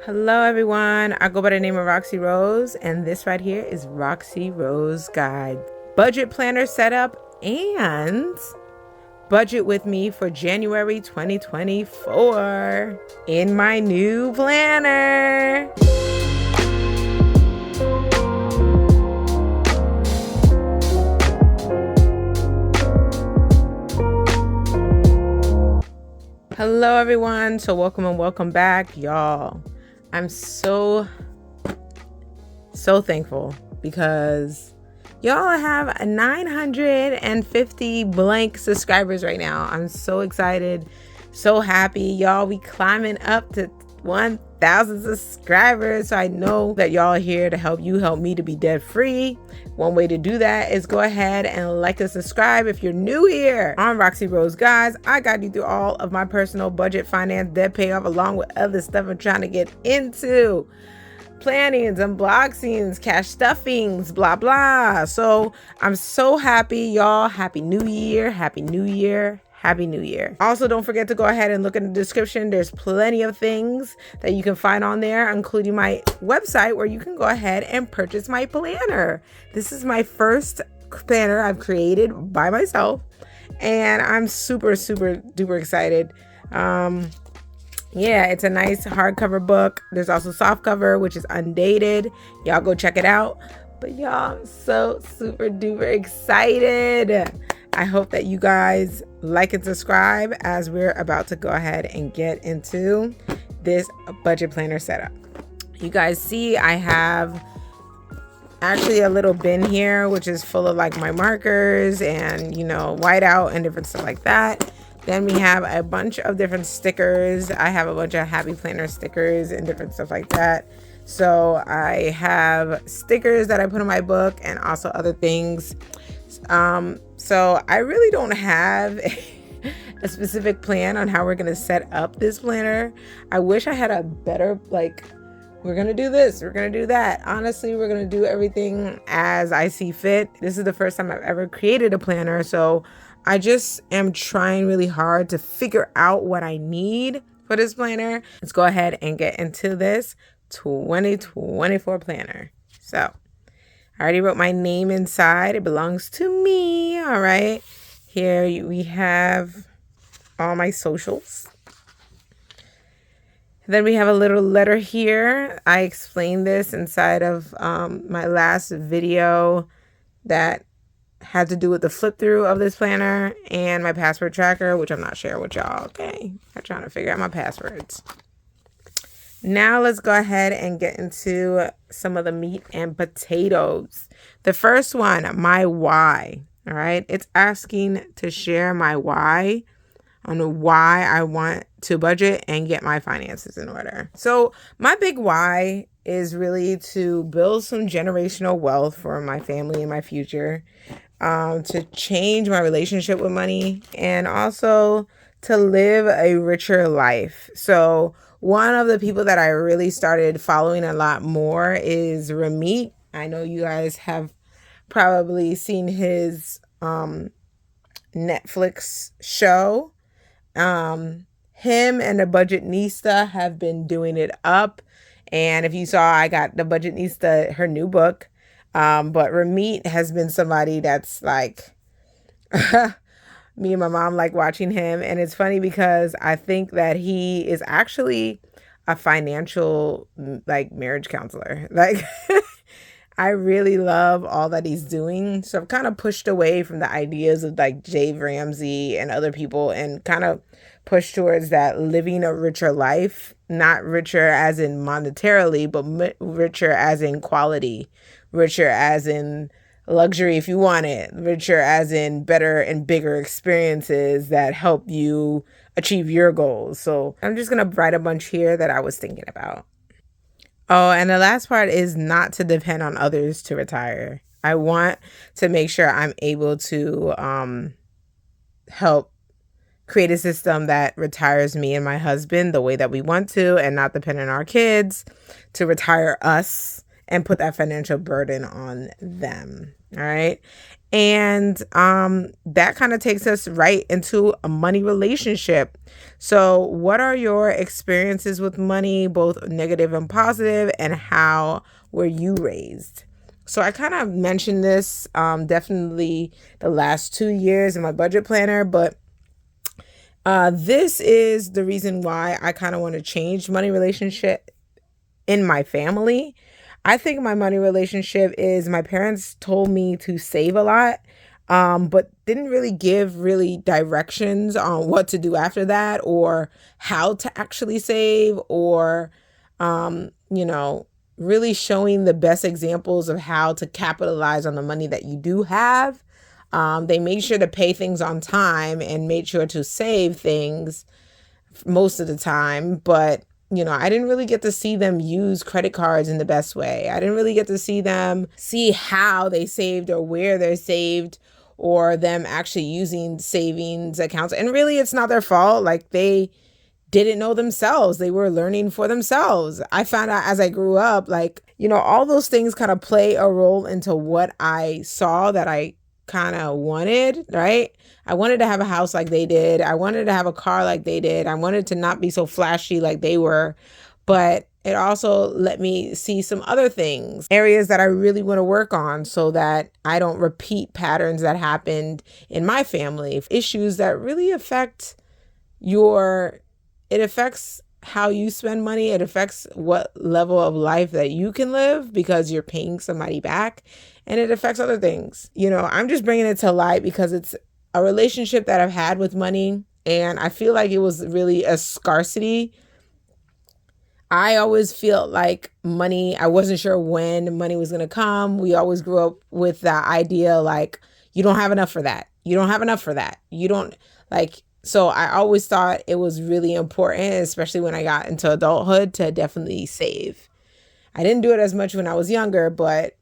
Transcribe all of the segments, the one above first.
Hello everyone, I go by the name of Roxy Rose, and this right here is Roxy Rose Guide. Budget planner setup and budget with me for January 2024 in my new planner. Hello everyone, so welcome and welcome back, y'all. I'm so thankful because y'all have 950 blank subscribers right now. I'm so excited, so happy. Y'all, we climbing up to 1,000 subscribers. So I know that y'all are here to help me to be debt free. One way to do that is go ahead and like and subscribe if you're new here. I'm Roxy Rose, guys. I got you through all of my personal budget, finance, debt payoff, along with other stuff I'm trying to get into. Plannings, unboxings, cash stuffings, blah blah. So I'm so happy, y'all. Happy New Year. Happy New Year. Happy New Year. Also, don't forget to go ahead and look in the description. There's plenty of things that you can find on there, including my website where you can go ahead and purchase my planner. This is my first planner I've created by myself, and I'm super duper excited. Yeah, it's a nice hardcover book. There's also softcover, which is undated. Y'all go check it out. But y'all, I'm so super duper excited. I hope that you guys like and subscribe as we're about to go ahead and get into this budget planner setup. You guys see I have actually a little bin here, which is full of like my markers and, whiteout and different stuff like that. Then we have a bunch of different stickers. I have a bunch of Happy Planner stickers and different stuff like that. So I have stickers that I put in my book and also other things. So I really don't have a specific plan on how we're going to set up this planner. I wish I had a better, we're going to do this, we're going to do that. Honestly, we're going to do everything as I see fit. This is the first time I've ever created a planner. So I just am trying really hard to figure out what I need for this planner. Let's go ahead and get into this 2024 planner. So I already wrote my name inside. It belongs to me. All right. Here we have all my socials. Then we have a little letter here. I explained this inside of my last video that had to do with the flip through of this planner and my password tracker, which I'm not sharing with y'all. Okay. I'm trying to figure out my passwords. Now let's go ahead and get into some of the meat and potatoes. The first one, my why. All right. It's asking to share my why on why I want to budget and get my finances in order. So my big why is really to build some generational wealth for my family in my future, to change my relationship with money, and also to live a richer life. So one of the people that I really started following a lot more is Uppbeat. I know you guys have probably seen his Netflix show. Him and the Budgetnista have been doing it up. And if you saw, I got the Budgetnista, her new book. But Uppbeat has been somebody that's like, me and my mom like watching him. And it's funny because I think that he is actually a financial marriage counselor. I really love all that he's doing. So I've kind of pushed away from the ideas of Dave Ramsey and other people and kind of pushed towards that living a richer life, not richer as in monetarily, but richer as in quality, richer as in luxury if you want it, richer as in better and bigger experiences that help you achieve your goals. So I'm just going to write a bunch here that I was thinking about. Oh, and the last part is not to depend on others to retire. I want to make sure I'm able to help create a system that retires me and my husband the way that we want to, and not depend on our kids to retire us and put that financial burden on them. All right. And that kind of takes us right into a money relationship. So what are your experiences with money, both negative and positive, and how were you raised? So I kind of mentioned this definitely the last 2 years in my budget planner, but this is the reason why I kind of want to change money relationship in my family. I think my money relationship is my parents told me to save a lot, but didn't really give really directions on what to do after that or how to actually save or, you know, really showing the best examples of how to capitalize on the money that you do have. They made sure to pay things on time and made sure to save things most of the time, but I didn't really get to see them use credit cards in the best way. I didn't really get to see them see how they saved or where they're saved or them actually using savings accounts. And really, it's not their fault. Like, they didn't know themselves. They were learning for themselves. I found out as I grew up, like, all those things kind of play a role into what I saw that I kind of wanted, right? I wanted to have a house like they did. I wanted to have a car like they did. I wanted to not be so flashy like they were. But it also let me see some other things, areas that I really want to work on so that I don't repeat patterns that happened in my family, issues that really affects how you spend money. It affects what level of life that you can live because you're paying somebody back, and it affects other things. I'm just bringing it to light because it's a relationship that I've had with money, and I feel like it was really a scarcity. I always felt like money, I wasn't sure when money was going to come. We always grew up with that idea, like, you don't have enough for that. You don't have enough for that. You don't, like, so I always thought it was really important, especially when I got into adulthood, to definitely save. I didn't do it as much when I was younger, but,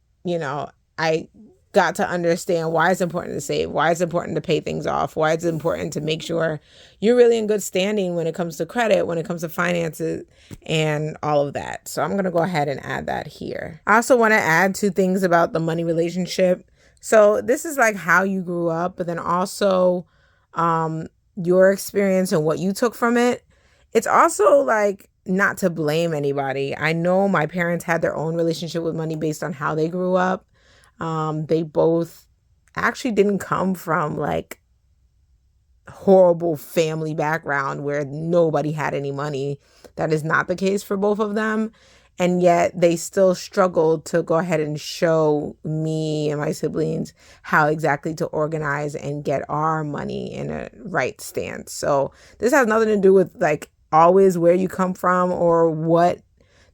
I got to understand why it's important to save, why it's important to pay things off, why it's important to make sure you're really in good standing when it comes to credit, when it comes to finances, and all of that. So I'm going to go ahead and add that here. I also want to add 2 things about the money relationship. So this is like how you grew up, but then also your experience and what you took from it. It's also like not to blame anybody. I know my parents had their own relationship with money based on how they grew up. They both actually didn't come from like horrible family background where nobody had any money. That is not the case for both of them. And yet they still struggled to go ahead and show me and my siblings how exactly to organize and get our money in a right stance. So this has nothing to do with like always where you come from or what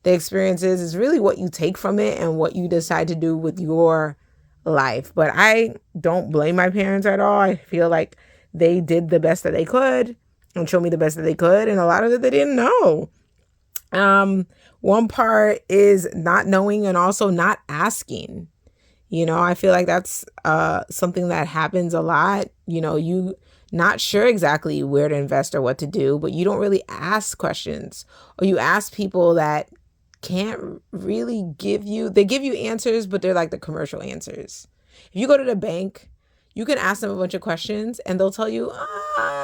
the experience is. It's really what you take from it and what you decide to do with your life. But I don't blame my parents at all. I feel like they did the best that they could and showed me the best that they could. And a lot of it they didn't know. One part is not knowing and also not asking. I feel like that's something that happens a lot. You not sure exactly where to invest or what to do, but you don't really ask questions, or you ask people that can't really they give you answers, but they're like the commercial answers. If you go to the bank, you can ask them a bunch of questions and they'll tell you,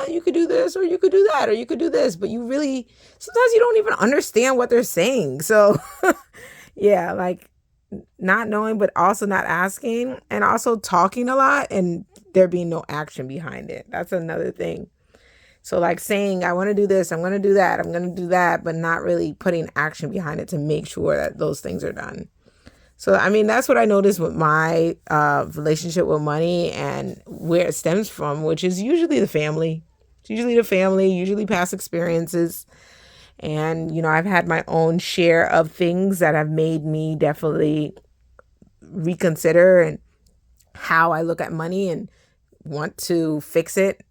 you could do this or you could do that or you could do this, but sometimes you don't even understand what they're saying. So yeah, like not knowing, but also not asking, and also talking a lot and there being no action behind it. That's another thing. So like saying, I want to do this, I'm going to do that, I'm going to do that, but not really putting action behind it to make sure that those things are done. So, I mean, that's what I noticed with my relationship with money and where it stems from, which is usually the family. It's usually the family, usually past experiences. And, I've had my own share of things that have made me definitely reconsider and how I look at money and want to fix it.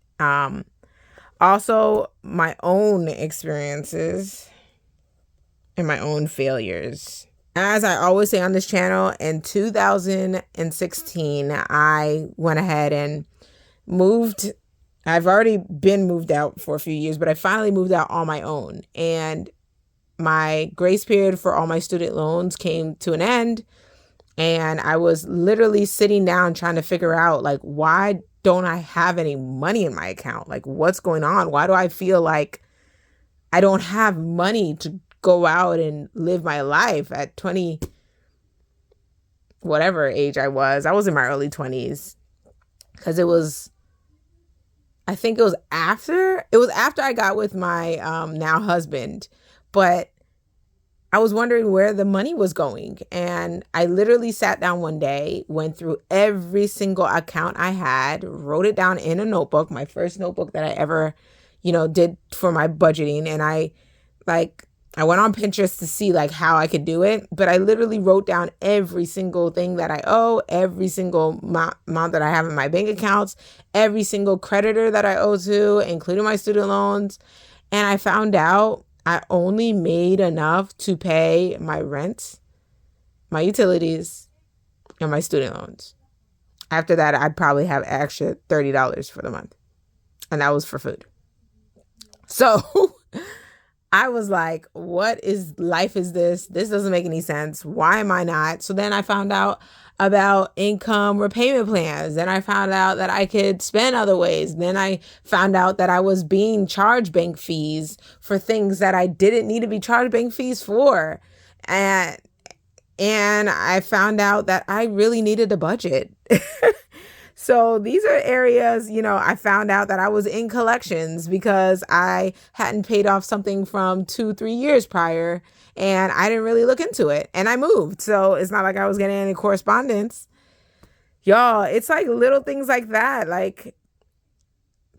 Also, my own experiences and my own failures. As I always say on this channel, in 2016, I went ahead and moved. I've already been moved out for a few years, but I finally moved out on my own. And my grace period for all my student loans came to an end. And I was literally sitting down trying to figure out, like, why don't I have any money in my account? Like, what's going on? Why do I feel like I don't have money to go out and live my life at 20, whatever age I was? I was in my early 20s, because I think it was after I got with my now husband. But I was wondering where the money was going. And I literally sat down one day, went through every single account I had, wrote it down in a notebook, my first notebook that I ever, did for my budgeting. And I went on Pinterest to see like how I could do it. But I literally wrote down every single thing that I owe, every single amount that I have in my bank accounts, every single creditor that I owe to, including my student loans. And I found out I only made enough to pay my rent, my utilities, and my student loans. After that, I'd probably have extra $30 for the month. And that was for food. So I was like, what life is this? This doesn't make any sense. Why am I not? So then I found out about income repayment plans. Then I found out that I could spend other ways. Then I found out that I was being charged bank fees for things that I didn't need to be charged bank fees for. And I found out that I really needed a budget. So these are areas, I found out that I was in collections because I hadn't paid off something from 2-3 years prior, and I didn't really look into it, and I moved. So it's not like I was getting any correspondence. Y'all, it's like little things like that. Like,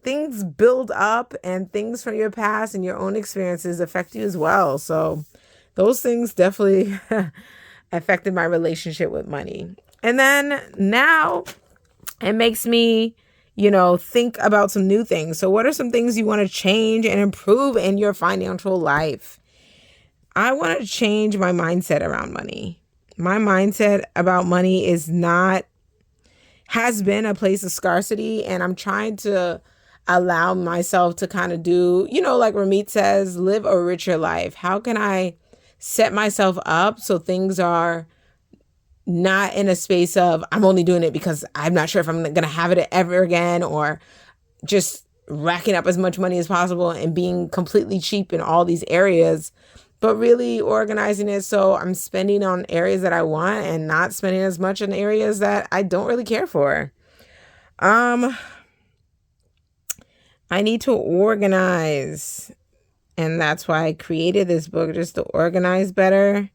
things build up, and things from your past and your own experiences affect you as well. So those things definitely affected my relationship with money. And then now it makes me, think about some new things. So what are some things you want to change and improve in your financial life? I want to change my mindset around money. My mindset about money has been a place of scarcity, and I'm trying to allow myself to kind of do, like Ramit says, live a richer life. How can I set myself up so things are not in a space of I'm only doing it because I'm not sure if I'm going to have it ever again, or just racking up as much money as possible and being completely cheap in all these areas, but really organizing it so I'm spending on areas that I want and not spending as much on areas that I don't really care for. I need to organize, and that's why I created this book, just to organize better.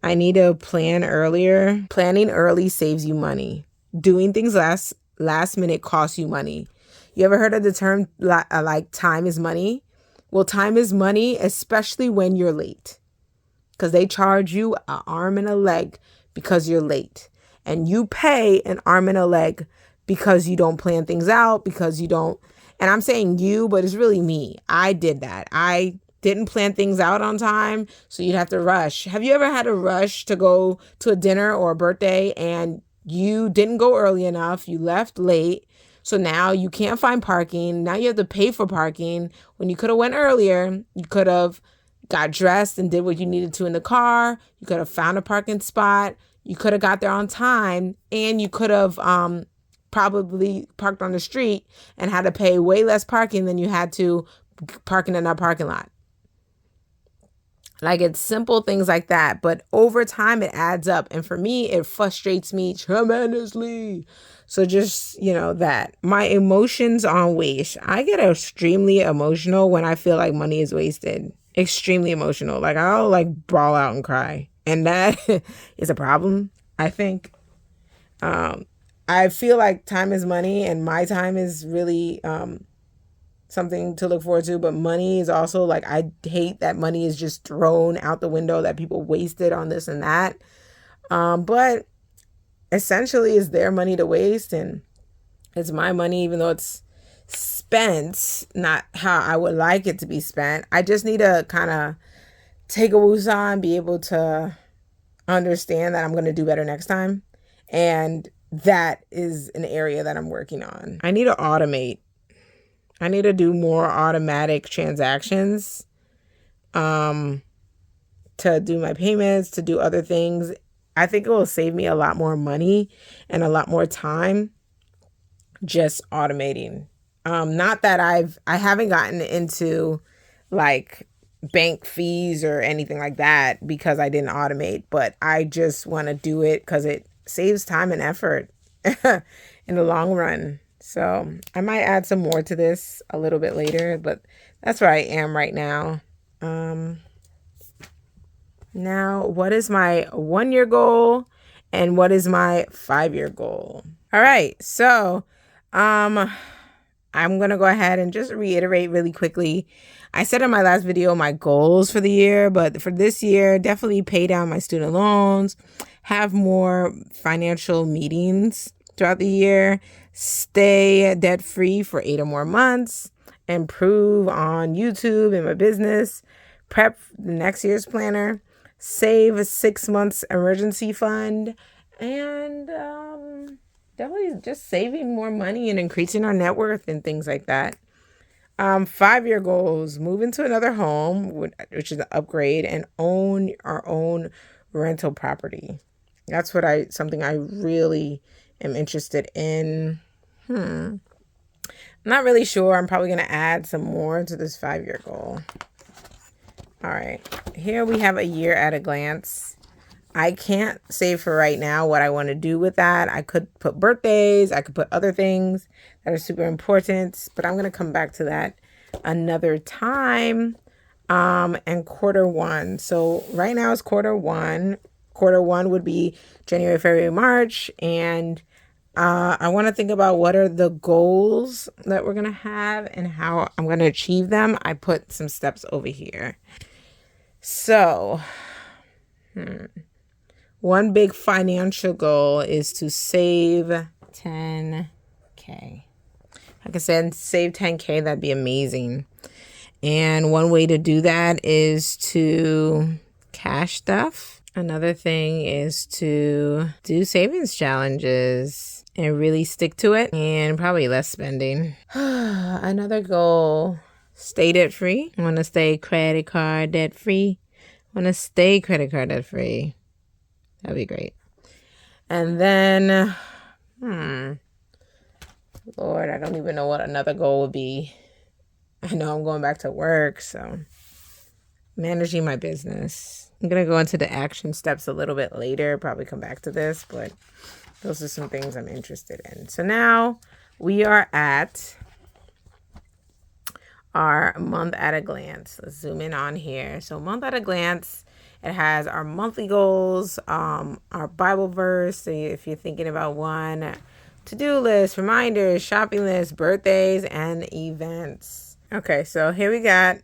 I need to plan earlier. Planning early saves you money. Doing things last minute costs you money. You ever heard of the term like time is money? Well, time is money, especially when you're late, because they charge you an arm and a leg because you're late, and you pay an arm and a leg because you don't plan things out, because you don't. And I'm saying you, but it's really me. I did that. I didn't plan things out on time, so you'd have to rush. Have you ever had a rush to go to a dinner or a birthday and you didn't go early enough, you left late, so now you can't find parking, now you have to pay for parking when you could have went earlier? You could have got dressed and did what you needed to in the car, you could have found a parking spot, you could have got there on time, and you could have probably parked on the street and had to pay way less parking than you had to parking in that parking lot. Like, it's simple things like that, but over time it adds up. And for me, it frustrates me tremendously. So just, that. My emotions on waste. I get extremely emotional when I feel like money is wasted. Extremely emotional. Like, I'll brawl out and cry. And that is a problem, I think. I feel like time is money, and my time is really something to look forward to, but money is also like, I hate that money is just thrown out the window, that people wasted on this and that. But essentially it's their money to waste, and it's my money, even though it's spent not how I would like it to be spent. I just need to kind of take a woosah and be able to understand that I'm going to do better next time. And that is an area that I'm working on. I need to automate. I need to do more automatic transactions to to do my payments, to do other things. I think it will save me a lot more money and a lot more time just automating. Not that I haven't gotten into like bank fees or anything like that because I didn't automate, but I just want to do it because it saves time and effort in the long run. So I might add some more to this a little bit later, but that's where I am right now. Now, what is my 1-year goal and what is my 5-year goal? All right, so I'm going to go ahead and just reiterate really quickly. I said in my last video my goals for the year, but for this year, definitely pay down my student loans, have more financial meetings throughout the year, stay debt-free for 8 or more months, improve on YouTube and my business, prep the next year's planner, save a 6 months emergency fund, and definitely just saving more money and increasing our net worth and things like that. 5-year goals: move into another home, which is an upgrade, and own our own rental property. That's something I really am interested in. I'm not really sure. I'm probably going to add some more to this 5-year goal. All right, here we have a year at a glance. I can't say for right now what I want to do with that. I could put birthdays, I could put other things that are super important, but I'm going to come back to that another time. And quarter one. So right now is quarter one. Quarter one would be January, February, March. And I want to think about what are the goals that we're going to have and how I'm going to achieve them. I put some steps over here. So, one big financial goal is to save 10K. Like I said, save 10K, that'd be amazing. And one way to do that is to cash stuff. Another thing is to do savings challenges and really stick to it and probably less spending. Another goal, stay debt free. I want to stay credit card debt free. I want to stay credit card debt free. That'd be great. And then, Lord, I don't even know what another goal would be. I know I'm going back to work, so managing my business. I'm going to go into the action steps a little bit later, probably come back to this, but those are some things I'm interested in. So now we are at our month at a glance. Let's zoom in on here. So month at a glance, it has our monthly goals, our Bible verse. So if you're thinking about one, to-do list, reminders, shopping list, birthdays, and events. Okay, so here we got,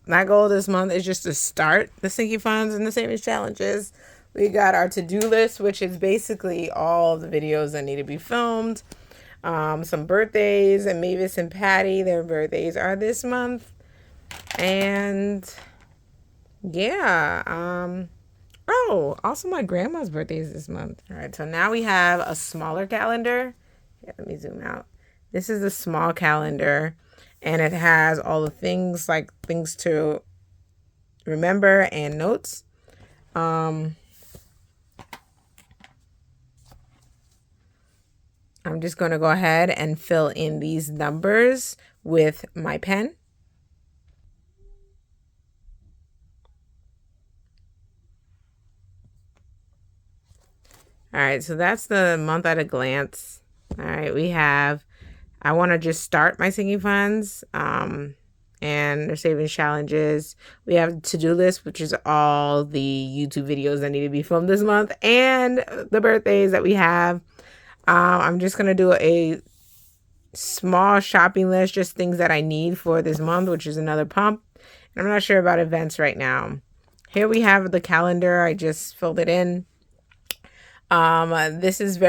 my goal this month is just to start the sinking funds and the savings challenges. We got our to-do list, which is basically all of the videos that need to be filmed. Some birthdays, and Mavis and Patty, their birthdays are this month. And yeah, oh, also my grandma's birthday is this month. All right, so now we have a smaller calendar. Yeah, let me zoom out. This is a small calendar, and it has all the things, like things to remember and notes. I'm just going to go ahead and fill in these numbers with my pen. All right, so that's the month at a glance. All right, we have, I want to just start my sinking funds and their savings challenges. We have to-do list, which is all the YouTube videos that need to be filmed this month, and the birthdays that we have. I'm just going to do a small shopping list, just things that I need for this month, which is another pump. And I'm not sure about events right now. Here we have the calendar. I just filled it in. This is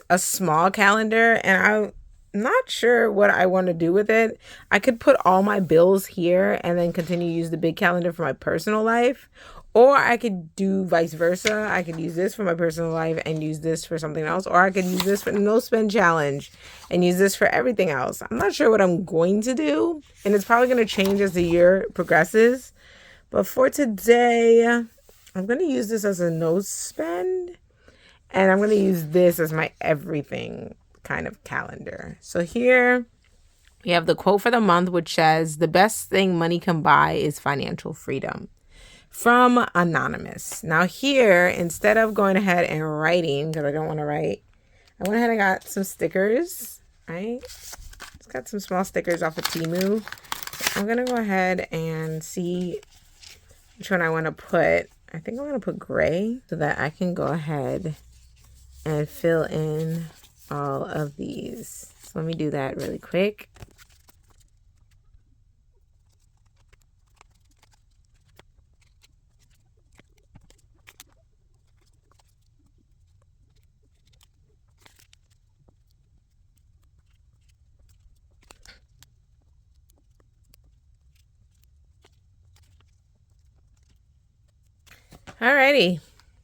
a small calendar, and I'm not sure what I want to do with it. I could put all my bills here and then continue to use the big calendar for my personal life, or I could do vice versa. I could use this for my personal life and use this for something else, or I could use this for no spend challenge and use this for everything else. I'm not sure what I'm going to do, and it's probably going to change as the year progresses. But for today, I'm going to use this as a no spend. And I'm going to use this as my everything kind of calendar. So here we have the quote for the month, which says, "The best thing money can buy is financial freedom." From Anonymous. Now here, instead of going ahead and writing, because I don't want to write, I went ahead and got some stickers, right? It's got some small stickers off of Temu. I'm going to go ahead and see which one I want to put. I think I'm going to put gray so that I can go ahead and fill in all of these. So let me do that really quick. Alrighty,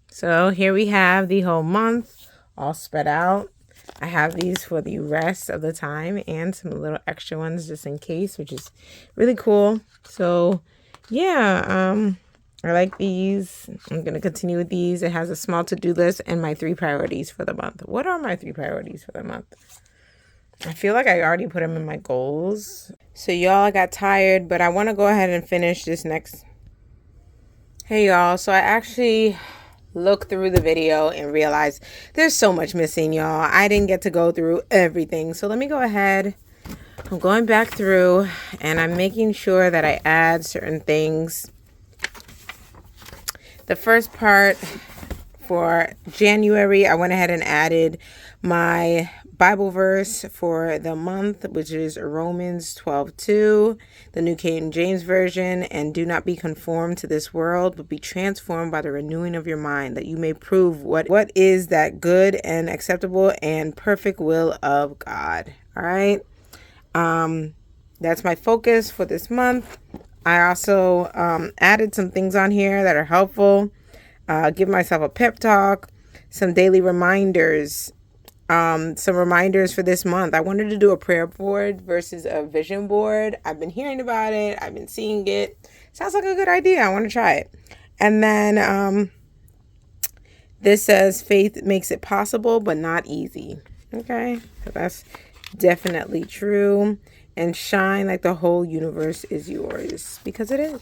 so here we have the whole month all spread out. I have these for the rest of the time and some little extra ones just in case, which is really cool. So yeah, I like these. I'm going to continue with these. It has a small to-do list and my 3 priorities for the month. What are my 3 priorities for the month? I feel like I already put them in my goals. So y'all, I got tired, but I want to go ahead and finish this next. Hey y'all, so I actually looked through the video and realized there's so much missing, y'all. I didn't get to go through everything. So let me go ahead. I'm going back through and I'm making sure that I add certain things. The first part for January, I went ahead and added my Bible verse for the month, which is Romans 12:2, the New King James Version, "And do not be conformed to this world, but be transformed by the renewing of your mind, that you may prove what is that good and acceptable and perfect will of God." All right. That's my focus for this month. I also added some things on here that are helpful. Give myself a pep talk, some daily reminders, some reminders for this month. I wanted to do a prayer board versus a vision board. I've been hearing about it. I've been seeing it. Sounds like a good idea. I want to try it. And then this says faith makes it possible, but not easy. Okay, so that's definitely true. And shine like the whole universe is yours, because it is.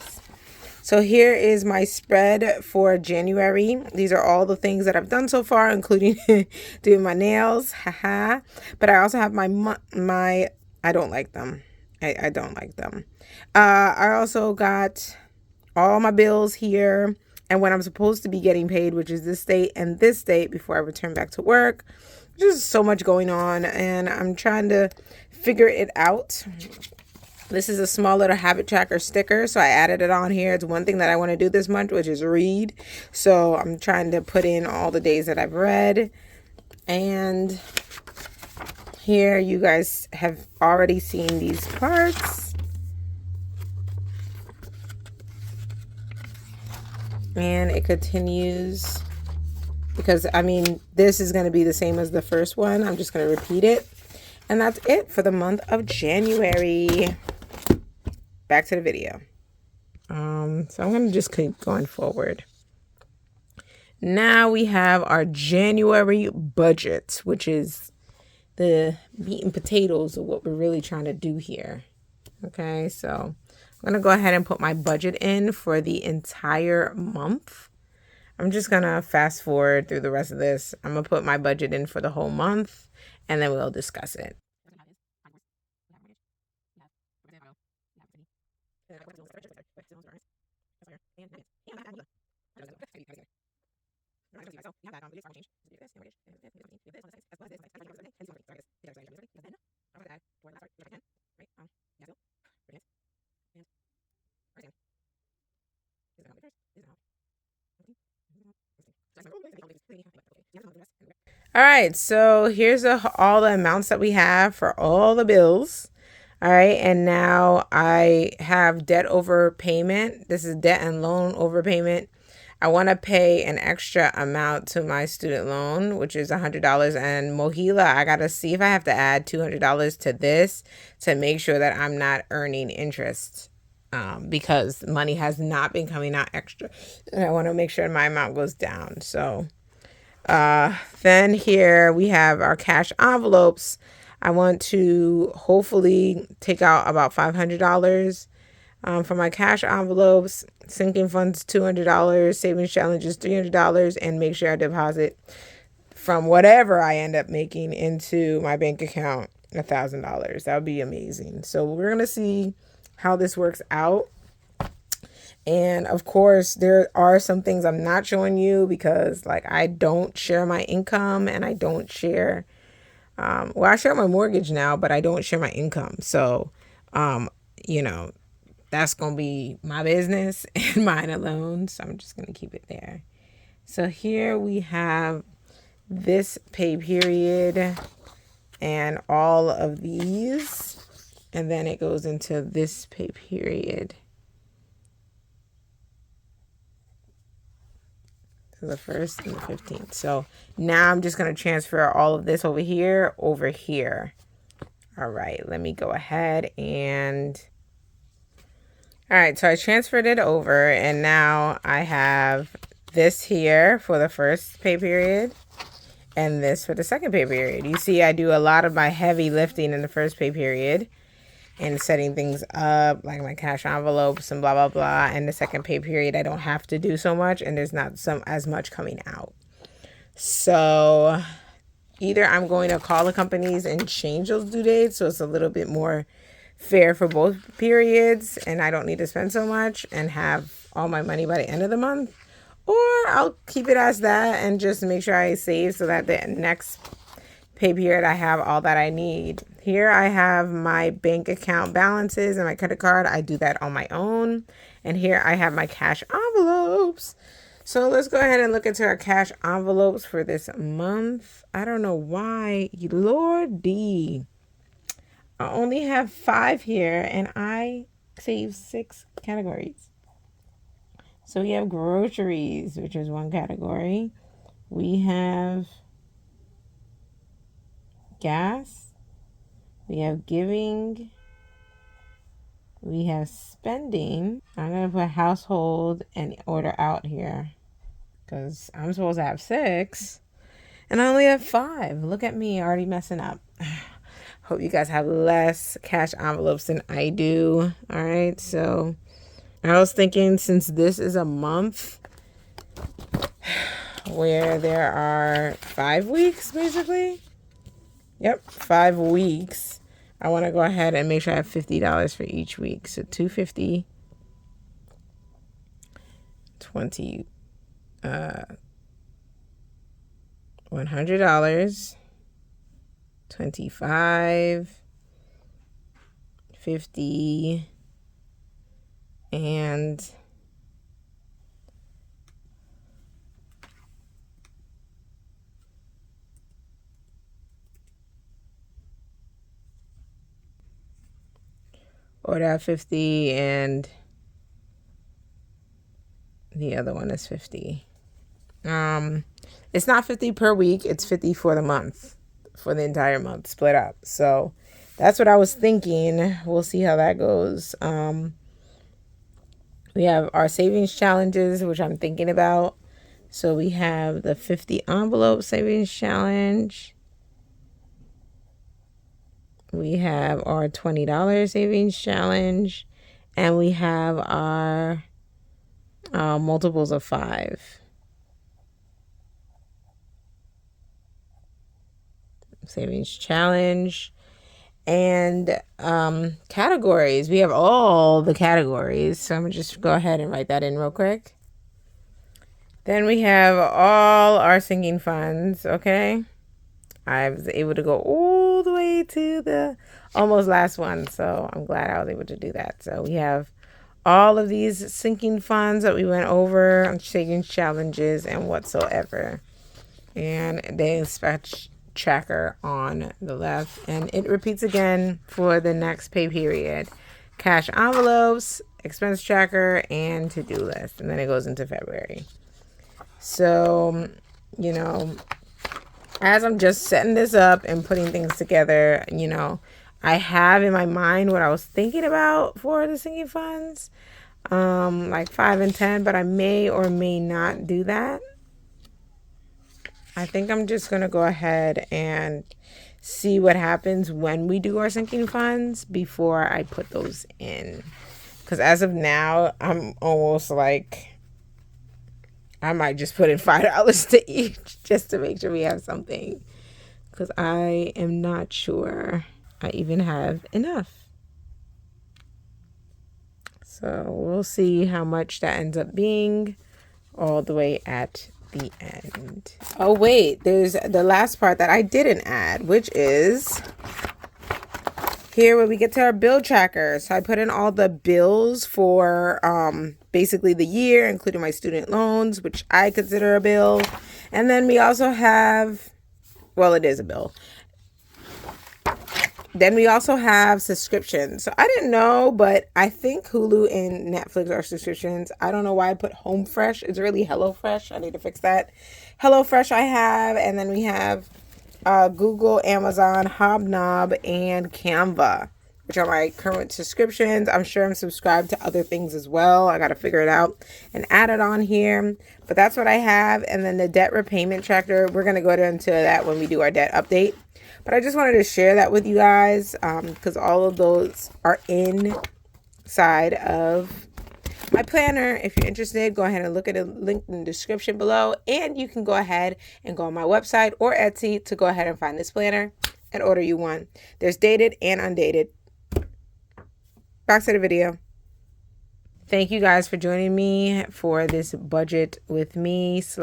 So here is my spread for January. These are all the things that I've done so far, including doing my nails. Haha. But I also have my I don't like them. I don't like them. I also got all my bills here and when I'm supposed to be getting paid, which is this date and this date before I return back to work. There's just so much going on and I'm trying to figure it out. This is a small little habit tracker sticker, so I added it on here. It's one thing that I want to do this month, which is read. So I'm trying to put in all the days that I've read. And here you guys have already seen these parts. And it continues because, I mean, this is going to be the same as the first one. I'm just going to repeat it. And that's it for the month of January. Back to the video. So I'm going to just keep going forward. Now we have our January budget, which is the meat and potatoes of what we're really trying to do here. Okay, so I'm going to go ahead and put my budget in for the entire month. I'm just going to fast forward through the rest of this. I'm going to put my budget in for the whole month, and then we'll discuss it. All right, so here's all the amounts that we have for all the bills. All right, and now I have debt overpayment. This is debt and loan overpayment. I want to pay an extra amount to my student loan, which is $100. And Mohila, I got to see if I have to add $200 to this to make sure that I'm not earning interest because money has not been coming out extra, and I want to make sure my amount goes down. So then here we have our cash envelopes. I want to hopefully take out about $500 for my cash envelopes. Sinking funds $200, savings challenges $300, and make sure I deposit from whatever I end up making into my bank account $1,000. That would be amazing. So we're gonna see how this works out. And of course, there are some things I'm not showing you because like I don't share my income, and I don't share, well, I share my mortgage now, but I don't share my income. So, you know, that's going to be my business and mine alone. So I'm just going to keep it there. So here we have this pay period and all of these, and then it goes into this pay period. So the 1st and the 15th. So now I'm just going to transfer all of this over here. All right, let me go ahead and, all right, so I transferred it over, and now I have this here for the first pay period and this for the second pay period. You see, I do a lot of my heavy lifting in the first pay period and setting things up like my cash envelopes and blah, blah, blah. And the second pay period, I don't have to do so much, and there's not as much coming out. So either I'm going to call the companies and change those due dates so it's a little bit more fair for both periods, and I don't need to spend so much and have all my money by the end of the month, or I'll keep it as that and just make sure I save so that the next pay period I have all that I need. Here I have my bank account balances and my credit card. I do that on my own. And here I have my cash envelopes. So let's go ahead and look into our cash envelopes for this month. I don't know why, Lordy, I only have 5 here, and I saved 6 categories. So we have groceries, which is one category. We have gas. We have giving. We have spending. I'm going to put household and order out here because I'm supposed to have 6 and I only have 5. Look at me already messing up. Hope you guys have less cash envelopes than I do. All right. So I was thinking, since this is a month where there are 5 weeks, basically. Yep, 5 weeks. I want to go ahead and make sure I have $50 for each week. So $250, $100, $25, $50, and order 50, and the other one is 50. It's not 50 per week, it's 50 for the month, for the entire month, split up. So that's what I was thinking. We'll see how that goes. We have our savings challenges, which I'm thinking about. So we have the 50 envelope savings challenge. We have our $20 savings challenge, and we have our multiples of 5 savings challenge. And categories, we have all the categories. So I'm gonna just go ahead and write that in real quick. Then we have all our sinking funds. Okay, I was able to go all the way to the almost last one, so I'm glad I was able to do that. So we have all of these sinking funds that we went over, savings challenges and whatsoever, and the dispatch tracker on the left, and it repeats again for the next pay period. Cash envelopes, expense tracker, and to-do list, and then it goes into February. So, you know, as I'm just setting this up and putting things together, you know, I have in my mind what I was thinking about for the sinking funds, like 5 and 10, but I may or may not do that. I think I'm just going to go ahead and see what happens when we do our sinking funds before I put those in. Because as of now, I'm almost like, I might just put in $5 to each just to make sure we have something. Because I am not sure I even have enough. So we'll see how much that ends up being all the way at the end. Oh wait, there's the last part that I didn't add, which is here where we get to our bill tracker. So I put in all the bills for basically the year, including my student loans, which I consider a bill. And then we also have, well, it is a bill. Then we also have subscriptions. So I didn't know, but I think Hulu and Netflix are subscriptions. I don't know why I put Home Fresh. It's really HelloFresh. I need to fix that. HelloFresh I have. And then we have Google, Amazon, Hobnob, and Canva, which are my current subscriptions. I'm sure I'm subscribed to other things as well. I got to figure it out and add it on here. But that's what I have. And then the debt repayment tracker, we're going to go into that when we do our debt update. But I just wanted to share that with you guys because all of those are inside of my planner. If you're interested, go ahead and look at the link in the description below. And you can go ahead and go on my website or Etsy to go ahead and find this planner and order you one. There's dated and undated. Back to the video. Thank you guys for joining me for this budget with me /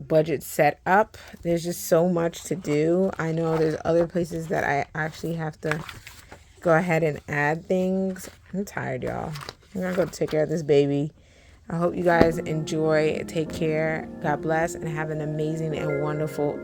budget set up. There's just so much to do. I know there's other places that I actually have to go ahead and add things. I'm tired, y'all. I'm gonna go take care of this baby. I hope you guys enjoy. Take care. God bless and have an amazing and wonderful